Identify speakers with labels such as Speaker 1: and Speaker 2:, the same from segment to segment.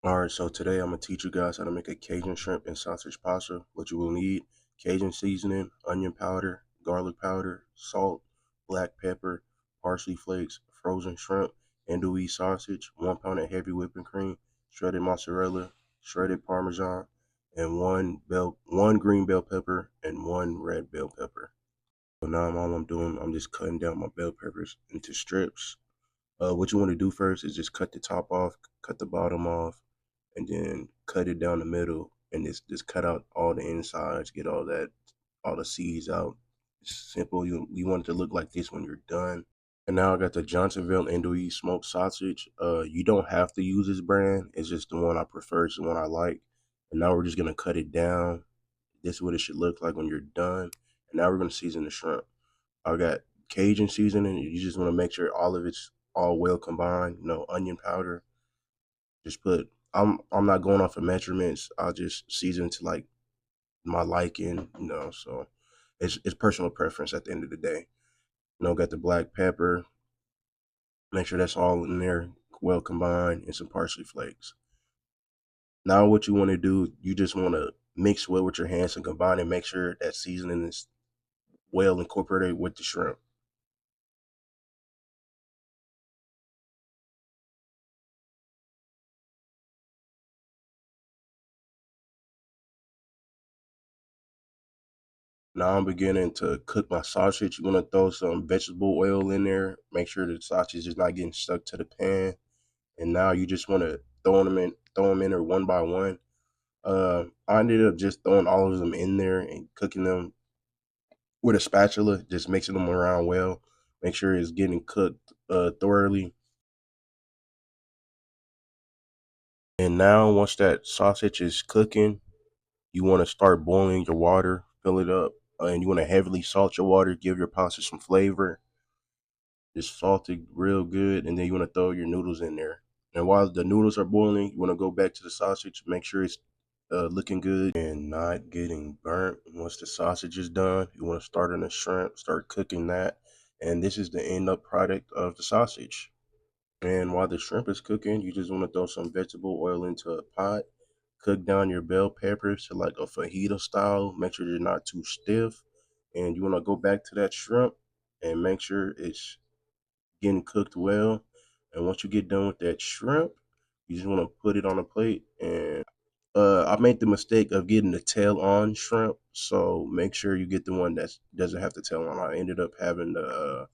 Speaker 1: Alright, so today I'm gonna teach you guys how to make a Cajun shrimp and sausage pasta. What you will need: Cajun seasoning, onion powder, garlic powder, salt, black pepper, parsley flakes, frozen shrimp, andouille sausage, 1 pound of heavy whipping cream, shredded mozzarella, shredded Parmesan, and one green bell pepper and one red bell pepper. So now all I'm doing, I'm just cutting down my bell peppers into strips. What you want to do first is just cut the top off, cut the bottom off, and then cut it down the middle, and just cut out all the insides, get all the seeds out. It's simple. You want it to look like this when you're done. And now I got the Johnsonville Andouille smoked sausage. You don't have to use this brand. It's just the one I prefer. It's the one I like. And now we're just gonna cut it down. This is what it should look like when you're done. And now we're gonna season the shrimp. I got Cajun seasoning. You just want to make sure all of it's all well combined. Onion powder. Just put. I'm not going off of measurements. I'll just season to like my liking. So it's personal preference at the end of the day. Got the black pepper. Make sure that's all in there, well combined, and some parsley flakes. Now what you want to do, you just want to mix well with your hands and combine and make sure that seasoning is well incorporated with the shrimp. Now I'm beginning to cook my sausage. You want to throw some vegetable oil in there. Make sure the sausage is not getting stuck to the pan. And now you just want to throw them in there one by one. I ended up just throwing all of them in there and cooking them with a spatula, just mixing them around well. Make sure it's getting cooked thoroughly. And now once that sausage is cooking, you want to start boiling your water, fill it up, and you want to heavily salt your water, give your pasta some flavor. Just salt it real good, and then you want to throw your noodles in there. And while the noodles are boiling, you want to go back to the sausage, make sure it's looking good and not getting burnt. Once the sausage is done, you want to start on the shrimp, start cooking that, and this is the end up product of the sausage. And while the shrimp is cooking, you just want to throw some vegetable oil into a pot. Cook down your bell peppers to like a fajita style. Make sure they're not too stiff. And you want to go back to that shrimp and make sure it's getting cooked well. And once you get done with that shrimp, you just want to put it on a plate. And I made the mistake of getting the tail on shrimp, so make sure you get the one that doesn't have the tail on. I ended up having to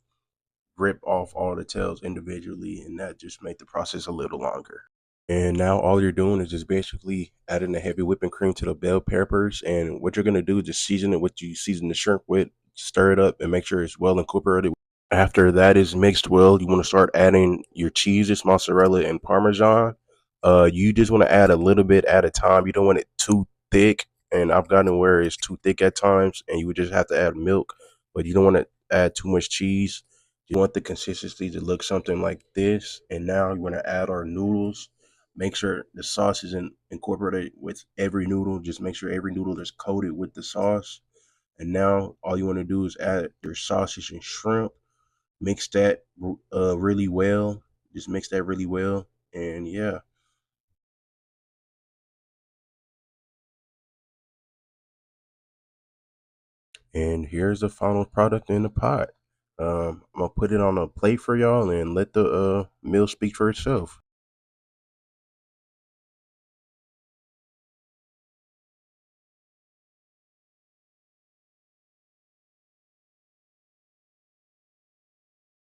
Speaker 1: rip off all the tails individually, and that just made the process a little longer. And now all you're doing is just basically adding the heavy whipping cream to the bell peppers. And what you're gonna do is just season it what you season the shrimp with, stir it up, and make sure it's well incorporated. After that is mixed well, you want to start adding your cheeses, mozzarella and Parmesan. You just want to add a little bit at a time. You don't want it too thick, and I've gotten where it's too thick at times, and you would just have to add milk, but you don't want to add too much cheese. You want the consistency to look something like this. And now you want to add our noodles. Make sure the sauce is incorporated with every noodle. Just make sure every noodle is coated with the sauce. And now all you want to do is add your sausage and shrimp. Mix that really well. Just mix that really well, and yeah. And here's the final product in the pot. I'm gonna put it on a plate for y'all and let the meal speak for itself.